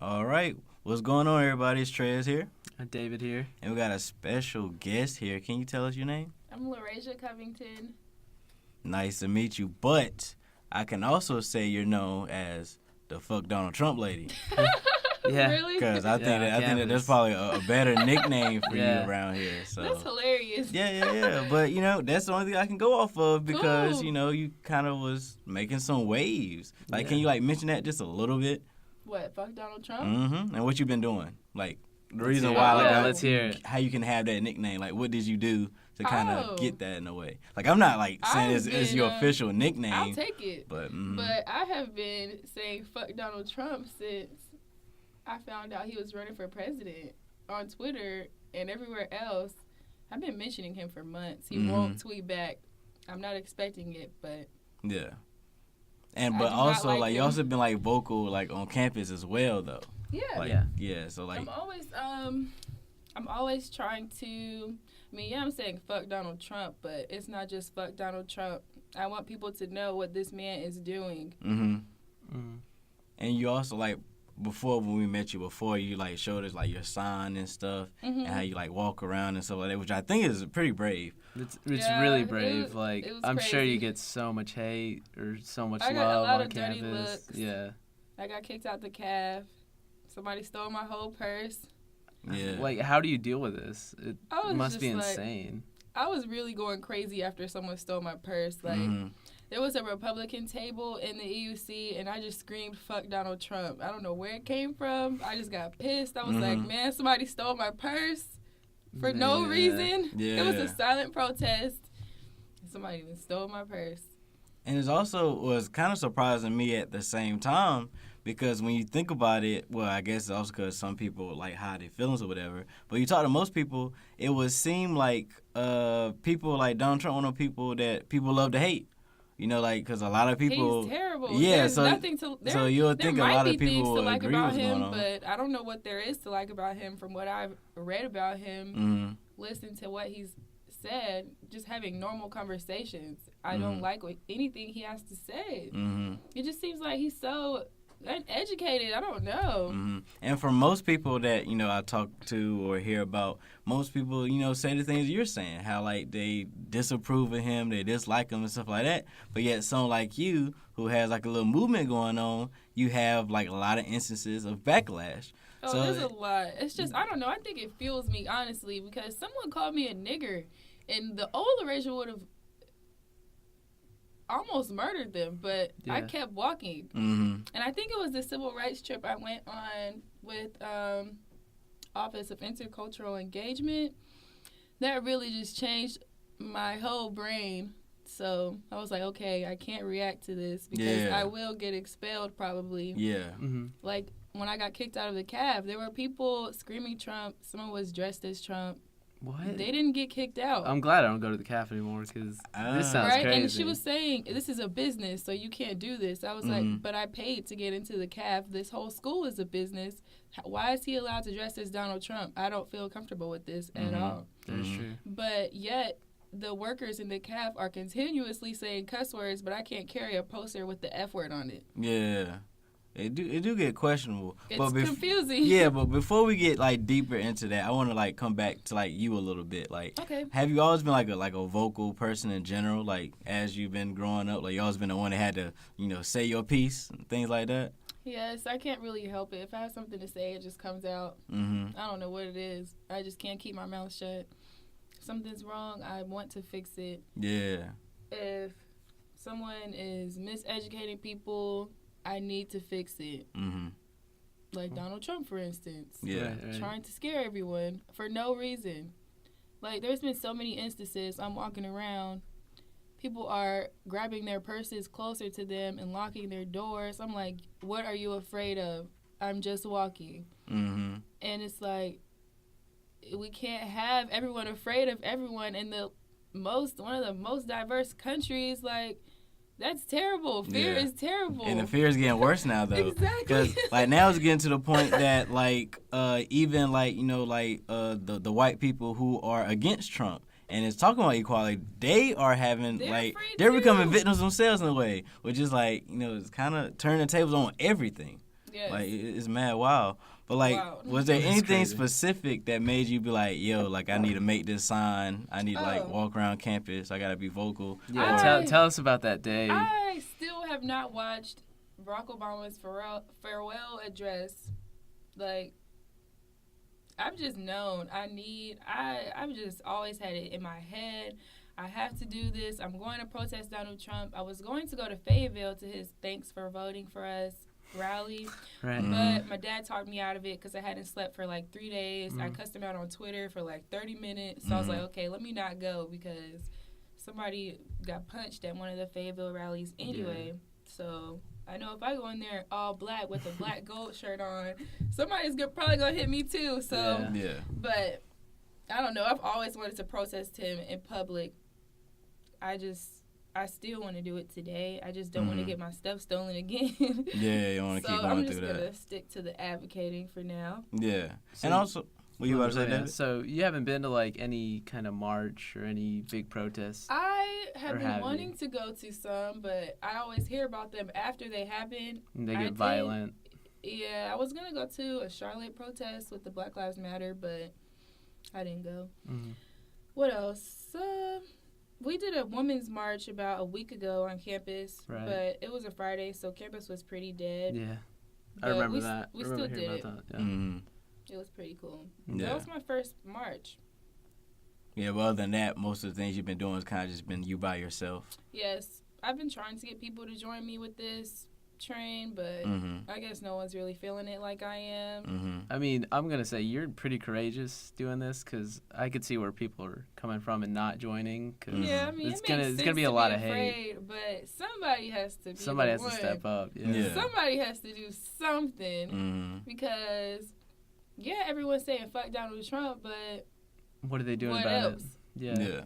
All right. What's going on, everybody? It's Trez here. David here. And we got a special guest here. Can you tell us your name? I'm LaRasia Covington. Nice to meet you. But I can also say you're known as the fuck Donald Trump lady. Yeah. Really? Because I think that there's probably a better nickname for you around here. So that's hilarious. Yeah. But, that's the only thing I can go off of because, Cool. You kind of was making some waves. Can you, mention that just a little bit? What, fuck Donald Trump? Mm-hmm. And what you been doing? The reason hear why, it. Let's hear it. How you can have that nickname. What did you do to kind of Oh. get that in a way? I'm not, saying I've it's been, your official nickname. I'll take it. But I have been saying fuck Donald Trump since I found out he was running for president on Twitter and everywhere else. I've been mentioning him for months. He won't tweet back. I'm not expecting it, but yeah. But I do not also, like you him. also been, vocal, on campus as well, though. yeah. Yeah, so, I'm always trying to. I'm saying fuck Donald Trump, but it's not just fuck Donald Trump. I want people to know what this man is doing. Mm-hmm. Mm-hmm. And you also, before when we met you before, you showed us your sign and stuff, Mm-hmm. and how you walk around and stuff like that, which I think is pretty brave. It's Yeah, really it brave. was I'm sure crazy. you get so much hate or so much I got a love lot on of dirty campus. looks. Yeah. I got kicked out the caf. Somebody stole my whole purse. Yeah. How do you deal with this? It I was must be just insane. I was really going crazy after someone stole my purse. Mhm. There was a Republican table in the EUC, and I just screamed, fuck Donald Trump. I don't know where it came from. I just got pissed. I was like, man, somebody stole my purse for no Yeah. reason. Yeah. It was a silent protest. Somebody even stole my purse. And it also was kind of surprising me at the same time because when you think about it, well, I guess it's also because some people hide their feelings or whatever. But you talk to most people, it would seem like people like Donald Trump, one of the people that people love to hate. Because a lot of people. He's terrible. Yeah, There's so nothing to. so you'll think a lot of people there might be things to like agree about what's going him, on. but I don't know what there is to like about him from what I've read about him. Mm-hmm. Listen to what he's said. Just having normal conversations. I don't like anything he has to say. Mm-hmm. It just seems like he's so uneducated. I don't know. Mm-hmm. And for most people that I talk to or hear about, most people say the things you're saying, how they disapprove of him, they dislike him and stuff like that. But yet someone like you who has a little movement going on, you have a lot of instances of backlash. Oh, So- there's a lot. It's just, I don't know. I think it fuels me, honestly, because someone called me a nigger, and the old LaRasia would have almost murdered them, but I Yeah. kept walking. Mm-hmm. And I think it was the civil rights trip I went on with Office of Intercultural Engagement that really just changed my whole brain. So I was like, okay, I can't react to this because Yeah. I will get expelled probably. Yeah. Mm-hmm. When I got kicked out of the cab, there were people screaming Trump. Someone was dressed as Trump. What? They didn't get kicked out. I'm glad I don't go to the cafe anymore because this sounds right? crazy. And she was saying, this is a business, so you can't do this. I was like, but I paid to get into the cab. This whole school is a business. Why is he allowed to dress as Donald Trump? I don't feel comfortable with this at all. That's true. But yet, the workers in the caf are continuously saying cuss words, but I can't carry a poster with the F word on it. Yeah. It do get questionable. It's but confusing. Yeah, but before we get deeper into that, I want to come back to you a little bit. Okay. Have you always been a vocal person in general? As you've been growing up, you always been the one that had to say your piece and things like that. Yes, I can't really help it. If I have something to say, it just comes out. Mm-hmm. I don't know what it is. I just can't keep my mouth shut. If something's wrong, I want to fix it. Yeah. If someone is miseducating people, I need to fix it. Mm-hmm. Like Donald Trump, for instance. Yeah. Right. Trying to scare everyone for no reason. There's been so many instances. I'm walking around. People are grabbing their purses closer to them and locking their doors. I'm like, what are you afraid of? I'm just walking. Mm-hmm. And it's like, we can't have everyone afraid of everyone in one of the most diverse countries. That's terrible. Fear is terrible. And the fear is getting worse now, though. Exactly. Because now it's getting to the point that even the white people who are against Trump and it's talking about equality, they are having they're becoming victims themselves in a way, which is it's kind of turning the tables on everything. Yes. Like it's mad wild. But like, Wow. was there That's anything crazy. specific that made you be like, yo, like I need to make this sign. I need to like Oh. walk around campus. I gotta be vocal. Yeah, I- tell us about that day. I still have not watched Barack Obama's farewell address. Like, I've just known I've just always had it in my head. I have to do this. I'm going to protest Donald Trump. I was going to go to Fayetteville to his Thanks for Voting for Us rally, Right. but my dad talked me out of it because I hadn't slept for like 3 days. I Mhm. cussed him out on Twitter for like 30 minutes. So I was Mhm. like, okay, let me not go because somebody got punched at one of the Fayetteville rallies anyway. So I know if I go in there all black with a black gold shirt on, somebody's probably going to hit me too. So, Yeah. Yeah. but I don't know. I've always wanted to protest him in public. I still want to do it today. I just don't want to Mhm. get my stuff stolen again. Yeah, you want to So keep I'm going just through gonna that. stick to the advocating for now. Yeah. So And also, what you about to say, Yeah, David? so you haven't been to like any kind of march or any big protests? I have Or been have you? wanting to go to some, but I always hear about them after they happen. They I get did. violent. Yeah, I was gonna go to a Charlotte protest with the Black Lives Matter, but I didn't go. Mhm. What else? We did a women's march about a week ago on campus, Right. but it was a Friday, so campus was pretty dead. Yeah, I But remember we, that. We I remember still hearing did it. about that. Yeah. Mhm. It was pretty cool. Yeah. That was my first march. Yeah, but other than that, most of the things you've been doing has kind of just been you by yourself. Yes, I've been trying to get people to join me with this train, but Mm-hmm. I guess no one's really feeling it like I am. Mm-hmm. I mean, I'm gonna say you're pretty courageous doing this because I could see where people are coming from and not joining. Cause Yeah, I mean, it's it gonna makes it's sense gonna be a to lot be of hate. afraid, but somebody has to be Somebody the has to one. step up. Yeah. Yeah. Somebody has to do something Mm-hmm. because, yeah, everyone's saying fuck Donald Trump, but What are they doing what about else? it? Yeah. Yeah.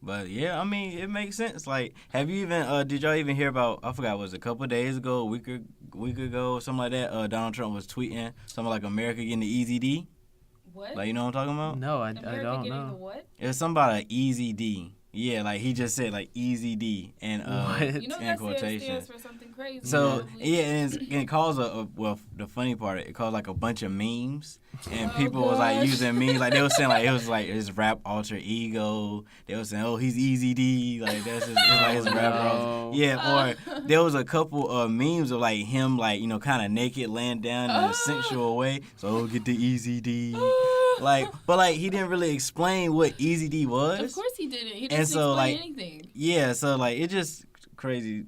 But yeah, I mean, it makes sense. Like, have you even did y'all even hear about? I forgot, was it a couple of days ago, week ago, something like that? Donald Trump was tweeting something like America getting the Easy D. What? Like, you know what I'm talking about? No, I America don't getting the know. what? It's something about an Easy D. Yeah, like he just said like Easy D and What? You know in that quotations. stands for something crazy. So probably. yeah, and it calls well, the funny part, it caused like a bunch of memes, and Oh, people was like gosh. using memes, like they were saying like it was like his rap alter ego. They were saying, oh, he's Easy D, like that's his, it's like his rap. No. Yeah, or there was a couple of memes of like him, like kind of naked, laying down in Oh. a sensual way. So get the Easy D. Like, but like he didn't really explain what Easy D was. Of course he didn't. He And didn't so, explain like, anything. Yeah, so like it just crazy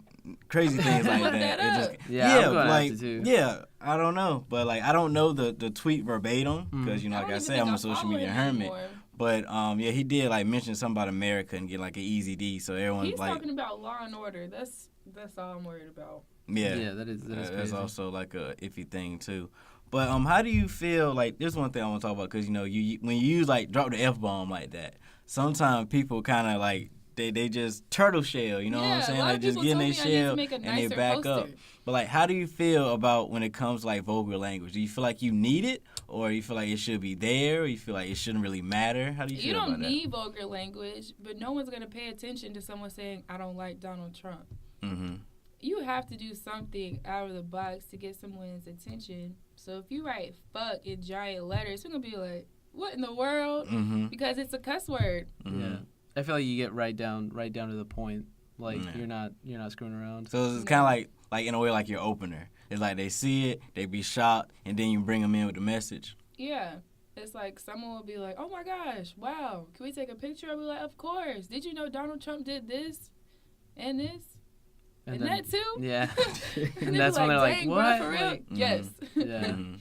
things like Look that. that It up. just Yeah, I'm gonna have like to too. yeah, I don't know, but like I don't know the tweet verbatim because I like don't I even said, think I'm I a social follow media him hermit. anymore. But yeah, he did like mention something about America and get like an Easy D, so everyone's He's like talking about law and order. That's all I'm worried about. yeah, Yeah, that is that's crazy. also like a iffy thing too. But how do you feel like this one thing I want to talk about because you when you use like drop the F-bomb like that, sometimes people kind of like they just turtle shell, you know what I'm saying? A lot Like of just people get in told their me I need to shell make a and they nicer back poster. up. But like, how do you feel about when it comes to like vulgar language? Do you feel like you need it, or you feel like it should be there, or you feel like it shouldn't really matter? How do you feel You don't about need vulgar language, but no one's going to pay attention to someone saying, I don't like Donald Trump. that? Mm-hmm. You have to do something out of the box to get someone's attention. So if you write fuck in giant letters, we're going to be like, what in the world? Mm-hmm. Because it's a cuss word. Yeah, I feel like you get right down to the point. Like Yeah. you're not screwing around. So it's kind of like in a way like your opener. It's like they see it, they be shocked, and then you bring them in with the message. Yeah. It's like someone will be like, oh my gosh, wow, can we take a picture? I'll be like, of course. Did you know Donald Trump did this and this? And then- that too? Yeah, And and they that's be when they're like, "Dang, what? Bro, for real? Like, Yes. yeah. Mm-hmm.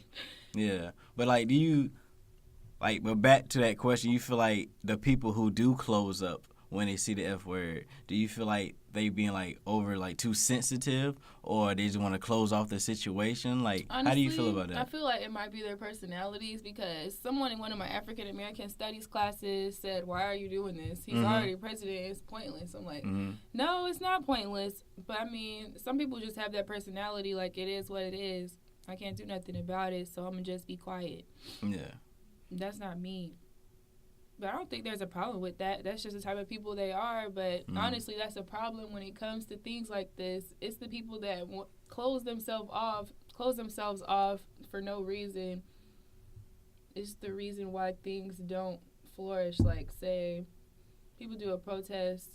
Yeah, but like, do you like? But back to that question, you feel like the people who do close up when they see the F word, do you feel like they being like over like too sensitive, or they just want to close off the situation? Like, Honestly, how do you feel about I that? feel like it might be their personalities because someone in one of my African American studies classes said, why are you doing this? He's Mhm. already president. It's pointless. I'm like, Mm-hmm. no, it's not pointless. But I mean, some people just have that personality. Like, it is what it is. I can't do nothing about it, so I'm going to just be quiet. Yeah. That's not me. But I don't think there's a problem with that. That's just the type of people they are. But honestly, that's a problem when it comes to things like this. It's the people that close themselves close themselves off for no reason is the reason why things don't flourish. Like, say, people do a protest,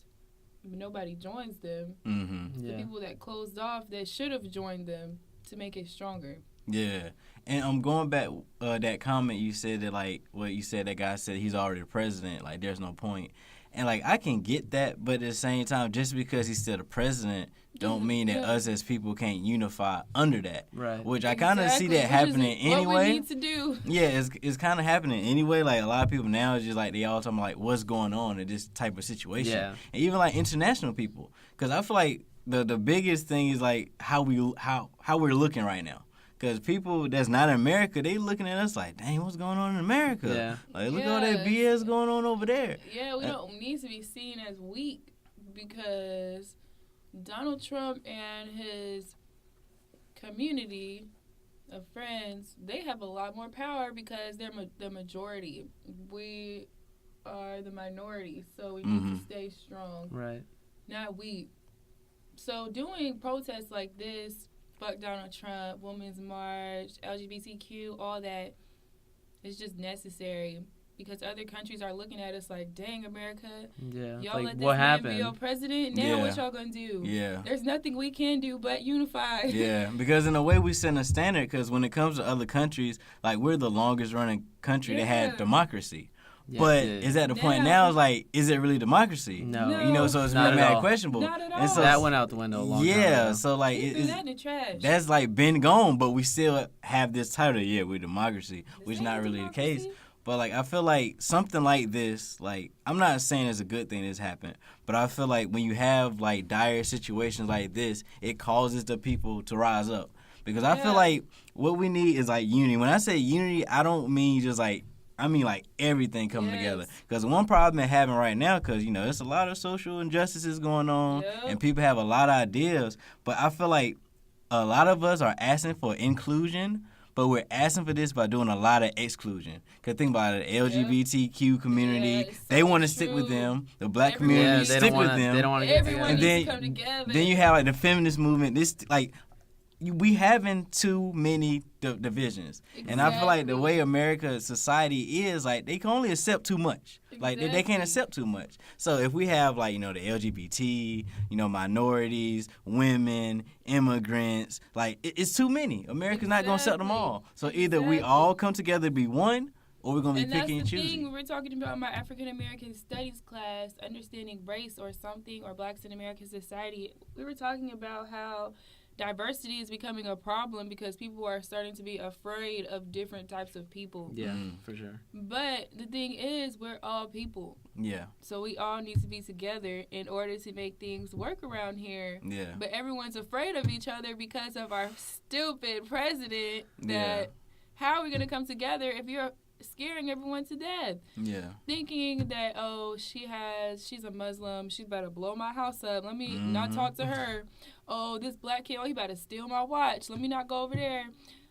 but nobody joins them. Mm-hmm. The people that closed off that should have joined them to make it stronger. Yeah. And I'm going back that comment you said that, like, what you said, that guy said he's already the president, like, there's no point. And, like, I can get that, but at the same time, just because he's still the president don't mean that us as people can't unify under that. Right. Which I kind of see that happening anyway. What we need to do. Yeah, it's kind of happening anyway. Like, a lot of people now is just, like, they all talking about, like, what's going on in this type of situation. Yeah. And even, like, international people. Because I feel like the biggest thing is, like, how we're looking right now. Because people that's not in America, they looking at us like, dang, what's going on in America? Yeah. Like, look at all that BS going on over there. Yeah, we don't need to be seen as weak because Donald Trump and his community of friends, they have a lot more power because they're the majority. We are the minority, so we need to stay strong. Right. Not weak. So doing protests like this, fuck Donald Trump, Women's March, LGBTQ, all that, is just necessary because other countries are looking at us like, dang, America, Yeah. y'all Like, let this what man happened? be your president. Now what y'all gonna do? Yeah. There's nothing we can do but unify. Yeah, because in a way we set a standard because when it comes to other countries, like, we're the longest running country that had democracy. Yeah, but yeah. is at the point now, it's like, is it really democracy? No. You know, so it's Not at mad all. questionable. Not at And all. so, That went out the window a long time ago. so like We threw it's, that in the trash. that's like been gone, but we still have this title. Yeah, we're democracy, which is This not ain't really democracy. the case. But like I feel like something like this, like I'm not saying it's a good thing that's happened, but I feel like when you have like dire situations like this, it causes the people to rise up. Because I feel like what we need is like unity. When I say unity, I don't mean just like, I mean like everything coming together. Because one problem they're having right now, because, you know, there's a lot of social injustices going on and people have a lot of ideas. But I feel like a lot of us are asking for inclusion, but we're asking for this by doing a lot of exclusion. Because think about it, the LGBTQ community, they want to stick with them. The black community they stick don't with wanna, them. They don't want to get Everyone together. needs to come together. Then you have like the feminist movement. This like we having too many divisions, and I feel like the way America society is, like they can only accept too much. Like they can't accept too much. So if we have like, you know, the LGBT, you know, minorities, women, immigrants, like it's too many. America's not gonna accept them all. So either we all come together to be one, or we're gonna be picking and that's the thing choosing. we were talking about in my African American Studies class, understanding race or something, or blacks in American society. We were talking about how diversity is becoming a problem because people are starting to be afraid of different types of people. Yeah, for sure. But the thing is, we're all people. Yeah. So we all need to be together in order to make things work around here. Yeah. But everyone's afraid of each other because of our stupid president. That how are we going to come together if you're scaring everyone to death? Yeah. Thinking that, oh, she's a Muslim, she's about to blow my house up, let me not talk to her. Oh, this black kid, oh, he about to steal my watch, let me not go over there.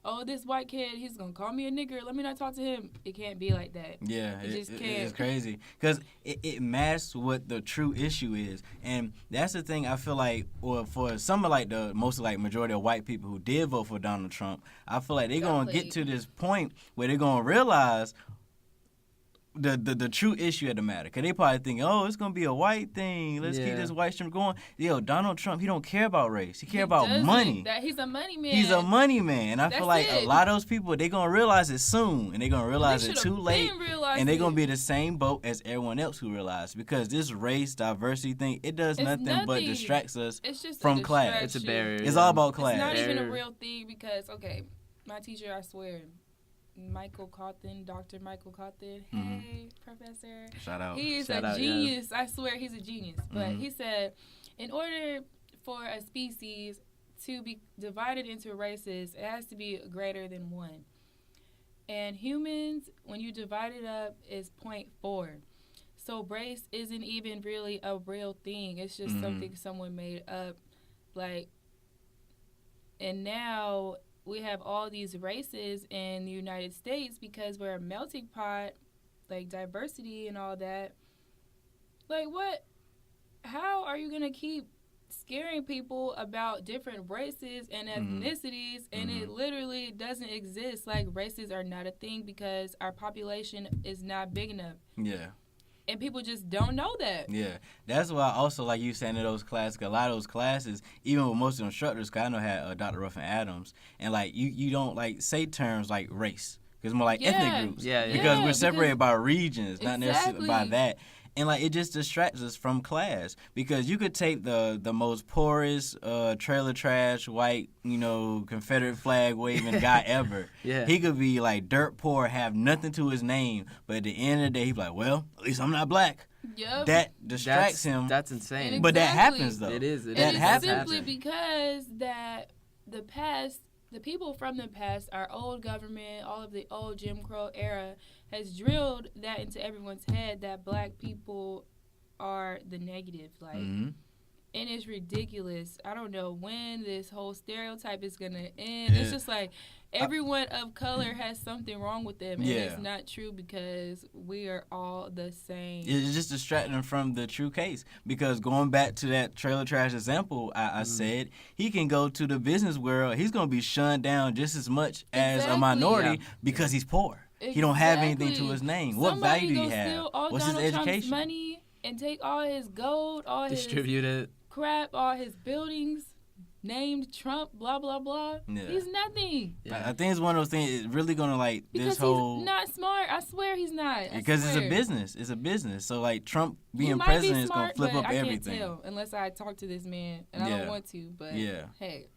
Oh, this white kid, he's gonna call me a nigger, let me not talk to him. It can't be like that. Yeah, it just can't. It's crazy because it masks what the true issue is, and that's the thing. I feel like, or for some of like the mostly like majority of white people who did vote for Donald Trump, I feel like they're gonna get to this point where they're gonna realize the true issue of the matter. Because they probably think, oh, it's going to be a white thing. Let's keep this white stream going. Yo, Donald Trump, he don't care about race. He care about money. He's a money man. He's a money man. And I feel like a lot of those people, they're going to realize it soon. And they're going to realize it too late. And they're going to be the same boat as everyone else who realized. Because this race diversity thing, it does nothing but distracts us from class. It's a barrier. It's all about class. It's not even a real thing because, okay, my teacher, I swear, Michael Cawthon, Dr. Michael Cawthon. Hey, professor. Shout out. He is a genius. Yeah. I swear he's a genius. But he said, in order for a species to be divided into races, it has to be greater than one. And humans, when you divide it up, is 0.4. So race isn't even really a real thing. It's just something someone made up. Like, and now we have all these races in the United States because we're a melting pot, like diversity and all that. Like, what? How are you going to keep scaring people about different races and ethnicities, and it literally doesn't exist. Like, races are not a thing because our population is not big enough. Yeah. And people just don't know that. Yeah, that's why also, like you saying, in those classes, 'cause a lot of those classes, even with most of the instructors, 'cause I know had Dr. Ruffin Adams, and like you don't like say terms like race, 'cause it's more like ethnic groups, because we're separated by regions, not necessarily by that. And like it just distracts us from class, because you could take the most poorest trailer trash white, Confederate flag waving guy ever. Yeah. He could be like dirt poor, have nothing to his name, but at the end of the day, he's like, well, at least I'm not black. Yep. That distracts him. That's insane. And But that exactly. happens though. It is. And That it's happens. simply because that the past, the people from the past, our old government, all of the old Jim Crow era, has drilled that into everyone's head that black people are the negative. Like, and it's ridiculous. I don't know when this whole stereotype is going to end. It's just like everyone of color has something wrong with them. And it's not true, because we are all the same. It's just distracting them from the true case. Because going back to that trailer trash example I said, he can go to the business world. He's going to be shunned down just as much as a minority because he's poor. He don't have anything to his name. What value do he have? Steal all What's Donald his Trump's education? money and take all his gold, all Distribute his it. crap, all his buildings named Trump, blah blah blah. Yeah. He's nothing. Yeah. I think it's one of those things. It's really gonna like Because this whole. he's not smart. I swear he's not. Because it's a business. It's a business. So like Trump He being might president be is smart, gonna flip but up I everything. can't tell unless I talk to this man, and I don't want to. But hey,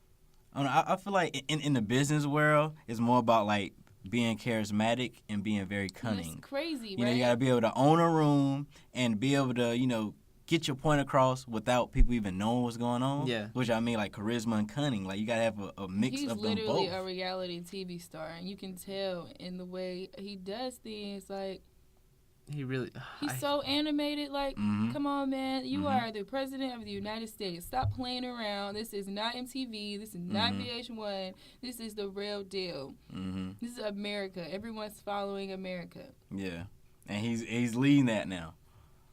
I don't know, I feel like in the business world, it's more about like being charismatic and being very cunning. It's crazy, You know, right? you gotta be able to own a room and be able to, get your point across without people even knowing what's going on. Yeah. Which I mean, like charisma and cunning. Like you gotta have a mix He's of them literally both. a reality TV star, and you can tell in the way he does things. Like, He really. he's so animated. Like, come on, man. You are the president of the United States. Stop playing around. This is not MTV. This is not VH1. This is the real deal. This is America. Everyone's following America. Yeah. And he's leading that now.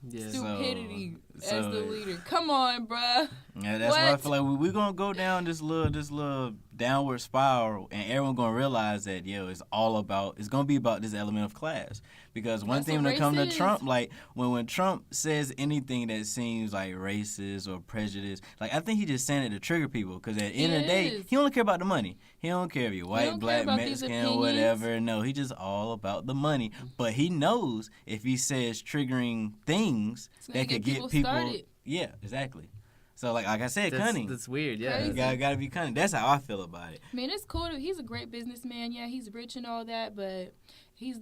Yeah. Stupidity So- as the leader. Come on, bruh. Yeah, that's why I feel like we're gonna go down this little downward spiral, and everyone's gonna realize that it's gonna be about this element of class. Because one That's thing when what it comes to race is. Trump, like when Trump says anything that seems like racist or prejudice, like I think he just saying it to trigger people. Because at the end of the day, is. he don't care about the money. He don't care if you're white, don't care black, about these Mexican, or opinions. whatever. No, he just all about the money. But he knows if he says triggering things It's gonna that could get get people started. Yeah, exactly. So like I said, cunning. That's weird. Yeah. Crazy. You gotta be cunning. That's how I feel about it. I mean, it's cool. He's a great businessman. Yeah, he's rich and all that, but he's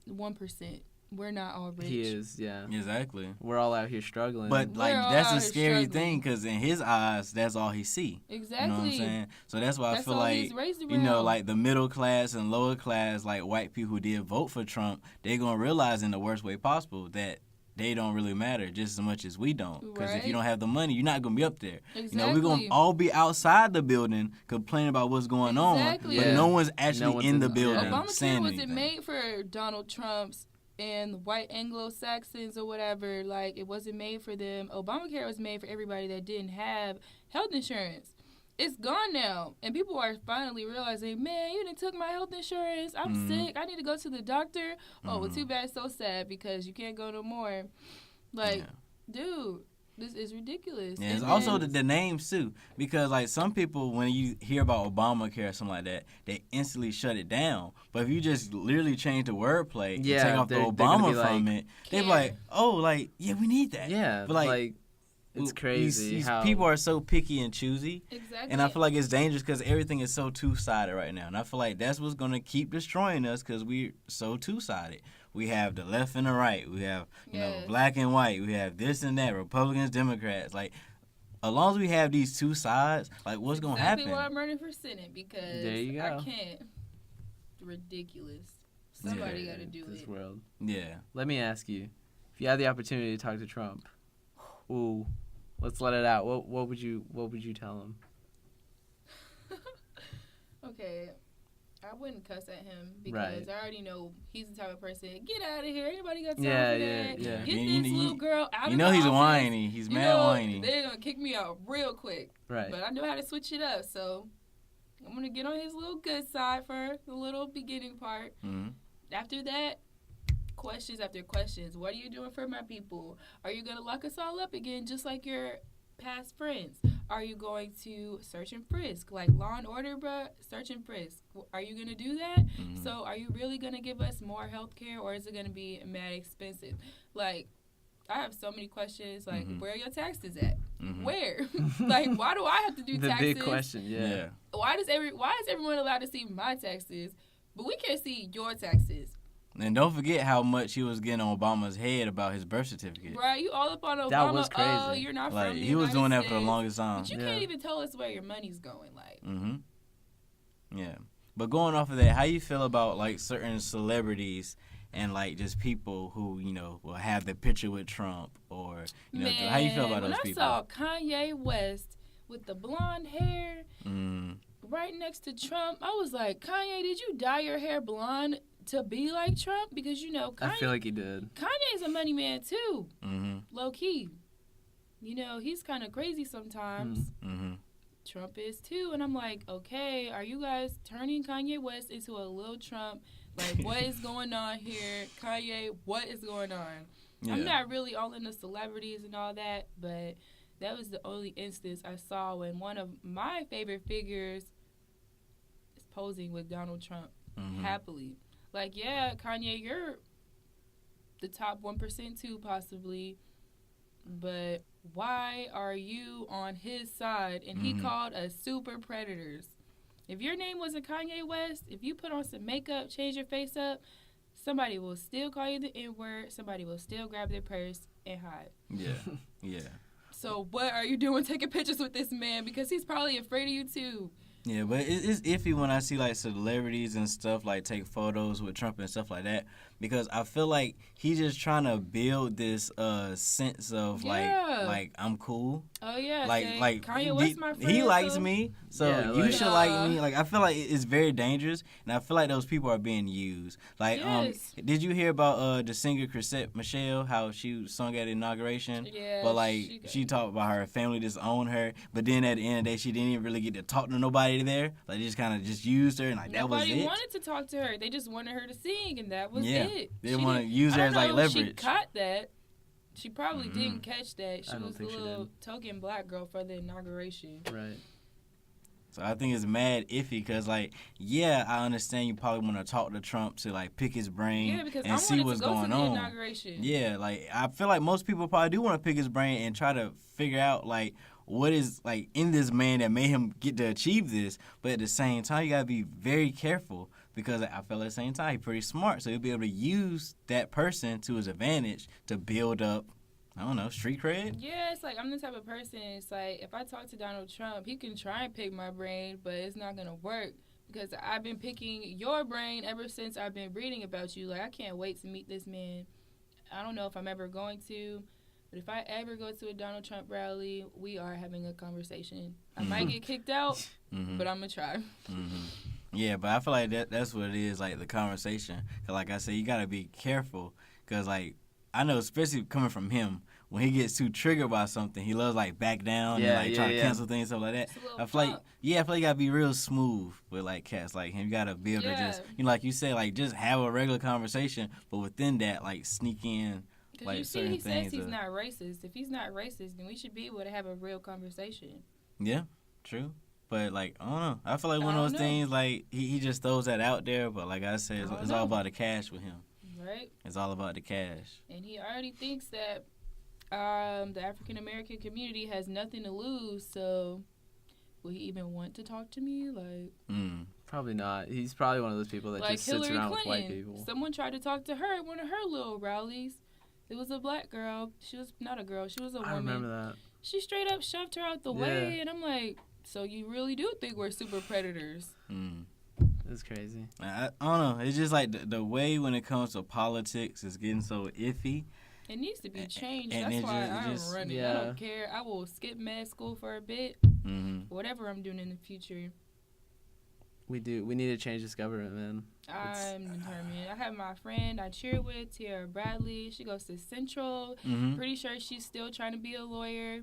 1%. We're not all rich. He is. Yeah. Exactly. We're all out here struggling. But like We're all that's out a here scary struggling. thing, because in his eyes, that's all he see. Exactly. You know what I'm saying? So that's why I That's feel all like he's raised around. like the middle class and lower class, like white people who did vote for Trump, they're gonna realize in the worst way possible that they don't really matter just as much as we don't. Because if you Right. don't have the money, you're not gonna be up there. Exactly. We're gonna all be outside the building complaining about what's going Exactly. on, but Yeah. no one's actually No one's in the in- building yeah. Obamacare saying wasn't anything. made for Donald Trump's and white Anglo-Saxons or whatever. Like, it wasn't made for them. Obamacare was made for everybody that didn't have health insurance. It's gone now, and people are finally realizing, man, you done took my health insurance. I'm sick. I need to go to the doctor. Oh, well, too bad. So sad, because you can't go no more. Like, dude, this is ridiculous. Yeah, it's And also then- the names too, because like some people, when you hear about Obamacare or something like that, they instantly shut it down. But if you just literally change the wordplay and take off the they're gonna Obama be like, from it, they're care. like, oh, like we need that. Yeah. but Like it's crazy These how people are so picky and choosy. Exactly. And I feel like it's dangerous because everything is so two-sided right now. And I feel like that's what's going to keep destroying us, because we're so two-sided. We have the left and the right. We have, Yes. black and white. We have this and that, Republicans, Democrats. Like, as long as we have these two sides, like, what's going to exactly happen? why I'm running for Senate, because There you I go. can't. Ridiculous. Somebody Yeah, got to do this it. world. Yeah. Let me ask you, if you had the opportunity to talk to Trump, ooh, let's let it out. What would you tell him? Okay. I wouldn't cuss at him because Right. I already know he's the type of person. Get out of here! Anybody got time Yeah, for yeah, that? yeah. Get this little girl out You of know the he's office. whiny. He's mad whiny. They're gonna kick me out real quick. Right. But I know how to switch it up, so I'm gonna get on his little good side for the little beginning part. Mm-hmm. After that, questions after questions. What are you doing for my people? Are you gonna lock us all up again, just like your past friends? Are you going to search and frisk, like Law and Order, bruh? Search and frisk. Are you gonna do that? Mm-hmm. So, are you really gonna give us more health care, or is it gonna be mad expensive? Like, I have so many questions. Like, Mhm. where are your taxes at? Mhm. Where? Like, why do I have to do The taxes? big question, yeah. Why is everyone allowed to see my taxes, but we can't see your taxes? And don't forget how much he was getting on Obama's head about his birth certificate. Right, you all up on Obama. That was crazy. Oh, you're not Like from the he was United doing that for the States. longest time. But you can't even tell us where your money's going. Like, Yeah. But going off of that, how you feel about like certain celebrities and like just people who will have the picture with Trump or man, how you feel about those when people? I saw Kanye West with the blonde hair Mm. right next to Trump, I was like, Kanye, did you dye your hair blonde to be like Trump? Because Kanye, I feel like he did. Kanye's a money man too, Mhm. low key. He's kind of crazy sometimes. Mhm. Trump is too, and I'm like, okay, are you guys turning Kanye West into a little Trump? Like, what is going on here? Kanye, what is going on? Yeah. I'm not really all into celebrities and all that, but that was the only instance I saw when one of my favorite figures is posing with Donald Trump Mhm. happily. Like, yeah, Kanye, you're the top 1% too, possibly, but why are you on his side? And he Mhm. called us super predators. If your name wasn't Kanye West, if you put on some makeup, change your face up, somebody will still call you the N-word. Somebody will still grab their purse and hide. Yeah. Yeah. So what are you doing taking pictures with this man? Because he's probably afraid of you too. Yeah, but it's iffy when I see like celebrities and stuff like take photos with Trump and stuff like that because I feel like he's just trying to build this sense of Yeah. like I'm cool. Oh yeah, Like say, Kanye West my friend. he likes so- me, so Yeah, you like- should like me. Like I feel like it's very dangerous, and I feel like those people are being used. Like Yes. did you hear about the singer Chrisette Michelle how she sung at the inauguration? Yeah, But like she talked about her family disowned her, but then at the end of the day she didn't even really get to talk to nobody there. Like they just kind of just used her and like that was Nobody it. wanted to talk to her. They just wanted her to sing, and that was Yeah. it. They She want to didn't- use her I as don't like know if leverage. She caught that. She probably Mhm. didn't catch that. She I don't was the think she little token black girl for the inauguration. Right. So I think it's mad iffy because, like, yeah, I understand you probably want to talk to Trump to, like, pick his brain Yeah, because I and see wanted what's to go going to the on. inauguration. Yeah, like, I feel like most people probably do want to pick his brain and try to figure out, like, what is, like, in this man that made him get to achieve this. But at the same time, you got to be very careful because I feel at the same time he's pretty smart. So he'll be able to use that person to his advantage to build up, I don't know, street cred. Yeah, it's like I'm the type of person. It's like if I talk to Donald Trump, he can try and pick my brain, but it's not gonna work because I've been picking your brain ever since I've been reading about you. Like I can't wait to meet this man. I don't know if I'm ever going to, but if I ever go to a Donald Trump rally, we are having a conversation. I might get kicked out, Mm-hmm. but I'm gonna try. Mm-hmm. Yeah, but I feel like that's what it is, like the conversation. 'Cause like I said, you gotta be careful, cause like I know, especially coming from him, when he gets too triggered by something, he loves like back down and like trying to cancel things, stuff like that. It's a little I feel like punk. I feel like you gotta be real smooth with like cats like him. You gotta be able to just, like you said, like just have a regular conversation, but within that, like sneak in. Because Like you see, certain he says things he's are- not racist. If he's not racist, then we should be able to have a real conversation. Yeah, true. But like I don't know, I feel like one I of don't those know. things like he just throws that out there. But like I said, I don't it's know. all about the cash with him. Right? It's all about the cash. And he already thinks that the African American community has nothing to lose, so will he even want to talk to me? Like Probably not. He's probably one of those people that just sits Hillary around with white Clinton. people. Someone tried to talk to her at one of her little rallies. It was a black girl. She was not a girl. She was a woman. I remember that. She straight up shoved her out the way, and I'm like, so you really do think we're super predators? It's crazy. I don't know. It's just like the way when it comes to politics is getting so iffy. It needs to be changed. and That's it why just- I'm just- running. I Yeah. don't care. I will skip med school for a bit. Mm-hmm. Whatever I'm doing in the future. We do. We need to change this government, man. I'm determined. I have my friend I cheer with, Tiara Bradley. She goes to Central. Mm-hmm. Pretty sure she's still trying to be a lawyer.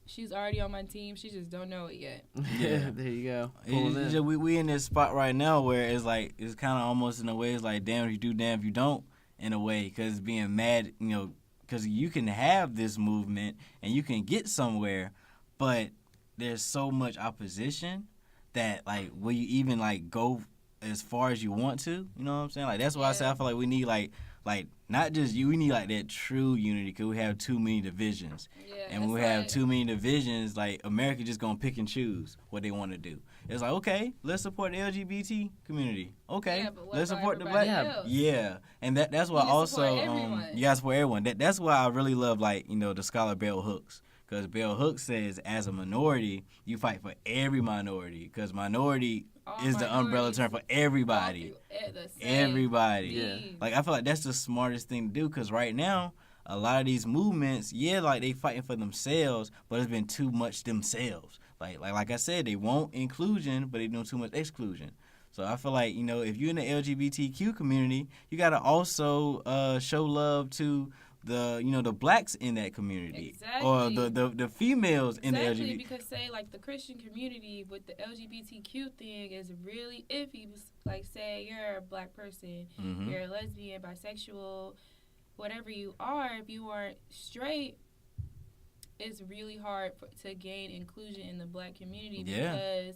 She's already on my team. She just don't know it yet. Yeah, there you go. Pull 'em in. We in this spot right now where it's like it's kind of almost in a way it's like damn if you do, damn if you don't in a way because being mad, because you can have this movement and you can get somewhere, but there's so much opposition that like will you even like go as far as you want to? You know what I'm saying? Like that's why I say I feel like we need like not just you, we need like that true unity because we have too many divisions. Yeah, And when we have too many divisions, like America just gonna pick and choose what they want to do. It's like, okay, let's support the LGBT community. Okay, Yeah, but what let's about support the everybody black. else? Yeah, and that's why You need to also support everyone. you gotta support everyone. That's why I really love like the scholar Bell Hooks. Because Bell Hooks says, as a minority, you fight for every minority. Because minority All is the umbrella minorities term for everybody. at the same Everybody. Yeah. Like, I feel like that's the smartest thing to do. Because right now, a lot of these movements, like they fighting for themselves, but it's been too much themselves. Like I said, they want inclusion, but they doing too much exclusion. So I feel like, if you're in the LGBTQ community, you got to also show love to the blacks in that community or the females in the Exactly, LGBT. because say like the Christian community with the LGBTQ thing is really iffy. Like say you're a black person, Mm-hmm. you're a lesbian, bisexual, whatever you are. If you aren't straight, it's really hard to gain inclusion in the black community because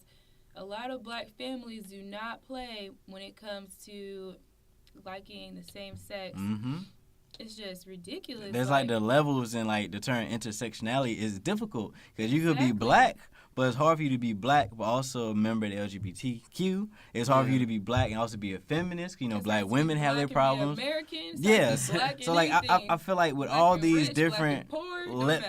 a lot of black families do not play when it comes to liking the same sex. Mm-hmm. It's just ridiculous. There's like the levels and like the term intersectionality is difficult because you could be Exactly. black, but it's hard for you to be black but also a member of the LGBTQ. It's hard for you to be black and also be a feminist. Black women have their problems. Yes. So like I feel like with all these different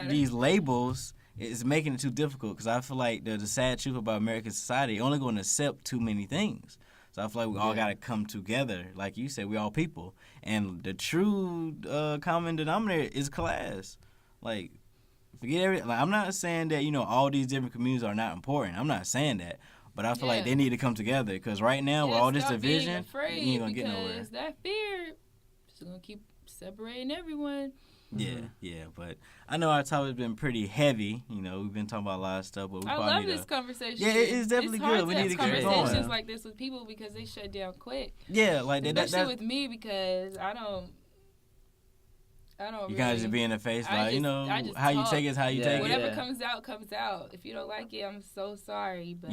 these labels, it's making it too difficult because I feel like the sad truth about American society only going to accept too many things. So I feel like we all got to come together. Like you said, we all people. And the true common denominator is class. Like, forget everything. Like, I'm not saying that, all these different communities are not important. I'm not saying that. But I feel like they need to come together. Because right now, with all this division, you ain't going to get nowhere. Because that fear is going to keep separating everyone. Yeah. But I know our topic's been pretty heavy. We've been talking about a lot of stuff. But we I probably love need this conversation. Yeah, it's definitely hard good. We need to keep it conversations going. like this with people because they shut down quick. Yeah, like that. Especially with me because I don't. You kind of just be in the face, like, I just how you talk. take it is how you take it. Whatever comes out, comes out. If you don't like it, I'm so sorry, but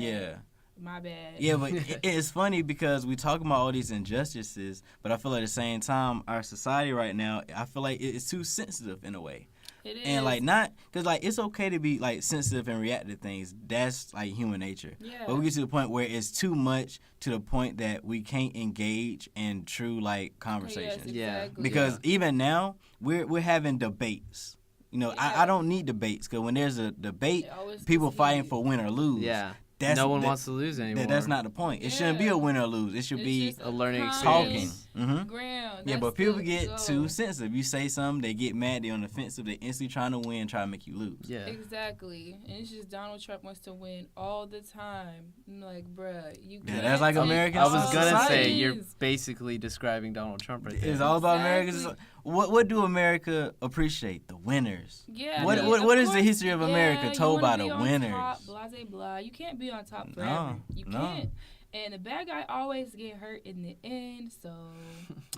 my bad. Yeah, but it's funny because we talk about all these injustices, but I feel like at the same time, our society right now, I feel like it's too sensitive in a way. It is. And like not, because like it's okay to be like sensitive and react to things. That's like human nature. Yeah. But we get to the point where it's too much to the point that we can't engage in true like conversations. Yes, exactly. Because even now we're having debates. I don't need debates because when there's a debate, people fighting for win or lose. Yeah. No one wants to lose anymore. That's not the point. It shouldn't be a win or lose. It should be a learning talking. experience. Ground. Yeah, but people get too sensitive. You say something, they get mad, they're on the offensive, they instantly trying to win, try to make you lose. Yeah. Exactly. And it's just Donald Trump wants to win all the time. I'm like, bruh, you can't. That's like American I was gonna society. say you're basically describing Donald Trump right there. It's all about America. What do America appreciate? The winners. Yeah. What is the history of America told by the winners? Blah, blah. You can't be on top forever. You can't. And the bad guy always get hurt in the end, so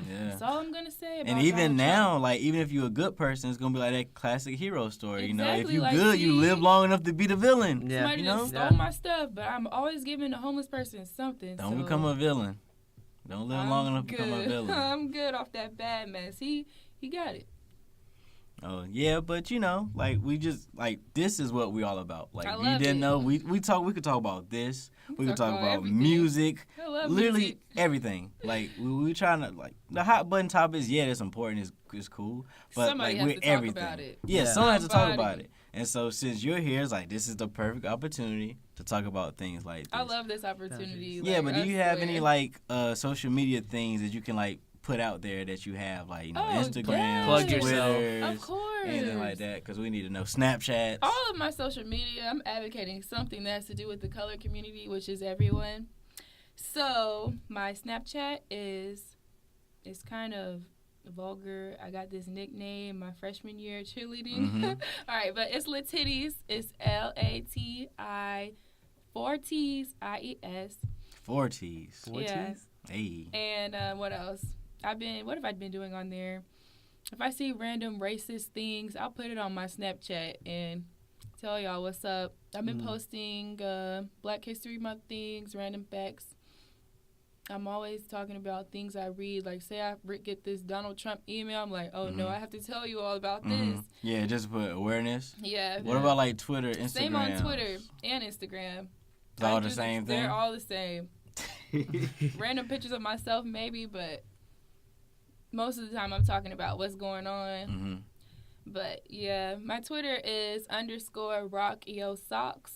that's all I'm gonna say about And even Donald now, Trump. like even if you're a good person, it's gonna be like that classic hero story. Exactly, if you like, good, you live long enough to be the villain. Yeah. Somebody just stole my stuff, but I'm always giving the homeless person something. Don't become a villain. Don't live long enough to become a villain. I'm good off that bad mess. He got it. Oh yeah, but like we just like this is what we all about. Like I you love didn't it. know we could talk about this. We could talk about everything. music. I love Literally music. everything. Like we trying to like the hot button topics. Yeah, that's important. It's cool. But Somebody like has we're to talk everything. about it. Yeah, someone has to talk Somebody. about it. And so since you're here, it's like this is the perfect opportunity to talk about things like this. I love this opportunity. Yeah, like, but do I you have swear. any like social media things that you can like put out there that you have like Instagram, yes. Plug yourself. Twitter, Of course. anything like that? Because we need to know Snapchat. All of my social media, I'm advocating something that has to do with the color community, which is everyone. So my Snapchat is kind of vulgar. I got this nickname my freshman year cheerleading. Mhm. All right, but it's Latitties. It's LATI 4TIES. 40s. Yeah. Hey. And what else? What have I been doing on there? If I see random racist things, I'll put it on my Snapchat and tell y'all what's up. I've been posting Black History Month things, random facts. I'm always talking about things I read. Like, say I get this Donald Trump email, I'm like, oh no, I have to tell you all about this. Yeah, just put awareness. Yeah. What about like Twitter, Instagram? Same on Twitter and Instagram. It's all the same thing? They're all the same. Random pictures of myself, maybe, but most of the time I'm talking about what's going on. But yeah, my Twitter is _RockYoSocks.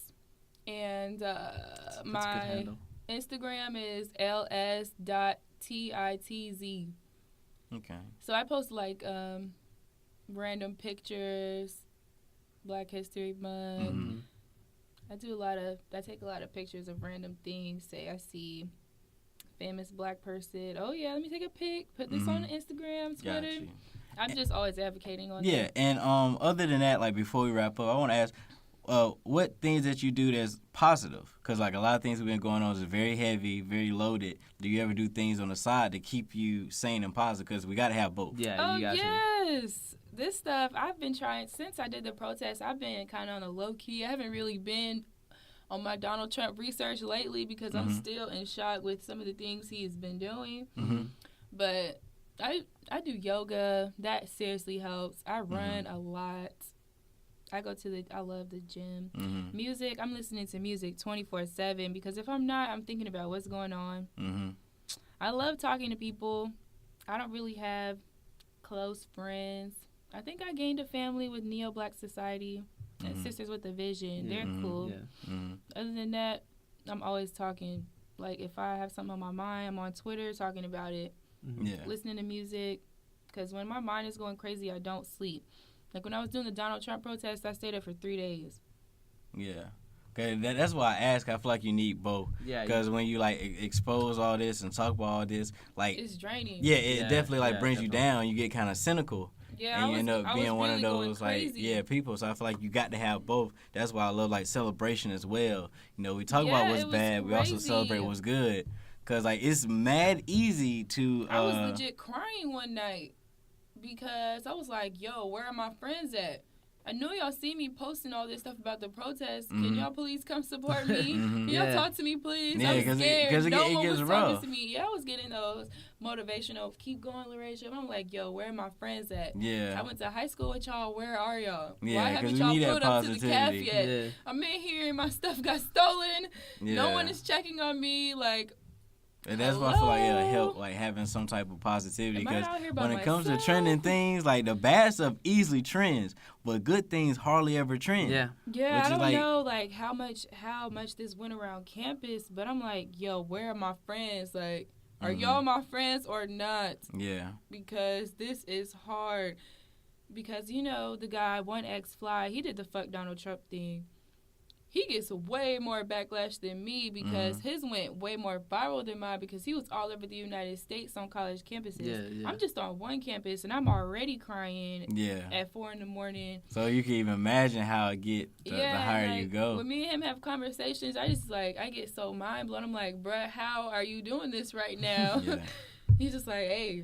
And my Instagram is ls.titz. Okay. So I post like random pictures, Black History Month. I take a lot of pictures of random things. Say I see famous Black person. Oh yeah, let me take a pic. Put this on Instagram, Twitter. Gotcha. I'm just always advocating on that. Yeah, and other than that, like before we wrap up, I want to ask, what things that you do that's positive? Because like a lot of things have been going on is very heavy, very loaded. Do you ever do things on the side to keep you sane and positive? Because we got to have both. Yeah, you got yes. This stuff I've been trying since I did the protest. I've been kind of on a low key. I haven't really been on my Donald Trump research lately because I'm still in shock with some of the things he has been doing. But I do yoga. That seriously helps. I run a lot. I love the gym. Music, I'm listening to music 24/7 because if I'm not, I'm thinking about what's going on. I love talking to people. I don't really have close friends. I think I gained a family with Neo Black Society and Sisters with a Vision. They're cool. Other than that, I'm always talking. Like if I have something on my mind, I'm on Twitter talking about it. Listening to music. Because when my mind is going crazy, I don't sleep. Like when I was doing the Donald Trump protest, I stayed up for 3 days. Yeah. Okay, that's why I ask. I feel like you need both. Yeah. Because when you like expose all this and talk about all this, like it's draining. Yeah, it definitely brings you down. You get kind of cynical. Yeah, and you end up being one of those like people. So I feel like you got to have both. That's why I love like celebration as well. You know, we talk about what's bad, we also celebrate what's good. Cause like it's mad easy to. I was legit crying one night because I was like, "Yo, where are my friends at? I know y'all see me posting all this stuff about the protest. Can y'all please come support me? Can y'all talk to me, please? Yeah, I'm scared. Because no it one gets was rough. talking to me. Yeah, I was getting those motivational, keep going, Larisha. I'm like, yo, where are my friends at? Yeah. I went to high school with y'all. Where are y'all? Yeah, why haven't y'all pulled up to the calf yet? I'm in here and my stuff got stolen. No one is checking on me. Like, and that's why I feel like it'll help, like having some type of positivity. Because when it comes to trending things, like the bad stuff easily trends, but good things hardly ever trend. Yeah. I don't know like how much this went around campus, but I'm like, yo, where are my friends? Like, are y'all my friends or not? Yeah. Because this is hard. Because you know the guy 1X he did the fuck Donald Trump thing. He gets way more backlash than me because his went way more viral than mine because he was all over the United States on college campuses. Yeah. I'm just on one campus and I'm already crying at 4 a.m. So you can even imagine how it get the higher you go. When me and him have conversations, I get so mind blown. I'm like, bruh, how are you doing this right now? He's just like, hey,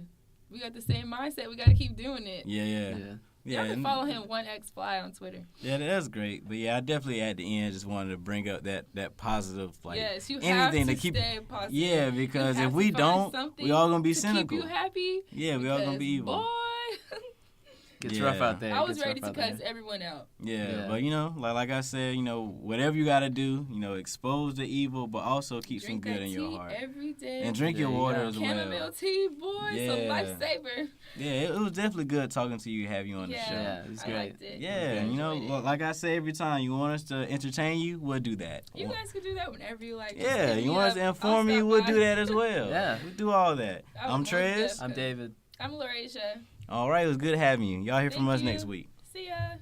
we got the same mindset. We got to keep doing it. Yeah. Yeah, you can follow him 1X on Twitter. Yeah, that's great. But yeah, I definitely at the end just wanted to bring up that positive, like yes, you anything have to keep stay positive. Yeah, because if we don't, we all gonna be cynical. Keep you happy. Yeah, we all gonna be evil. Boy. Gets rough out there. I was ready to cuss everyone out. Yeah, but you know, like I said, you know, whatever you gotta do, you know, expose the evil, but also keep some good in your heart. Every day. And drink your water as well. Chamomile tea, boy, it's a lifesaver. Yeah, it was definitely good talking to you, have you on the show. Yeah, it was great. I liked it. Yeah, you know, like I say every time, you want us to entertain you, we'll do that. You guys can do that whenever you like. Yeah, you want us to inform you, we'll do that as well. Yeah. We'll do all that. I'm Trez. I'm David. I'm Larisha. All right, it was good having you. Y'all hear from us next week. See ya.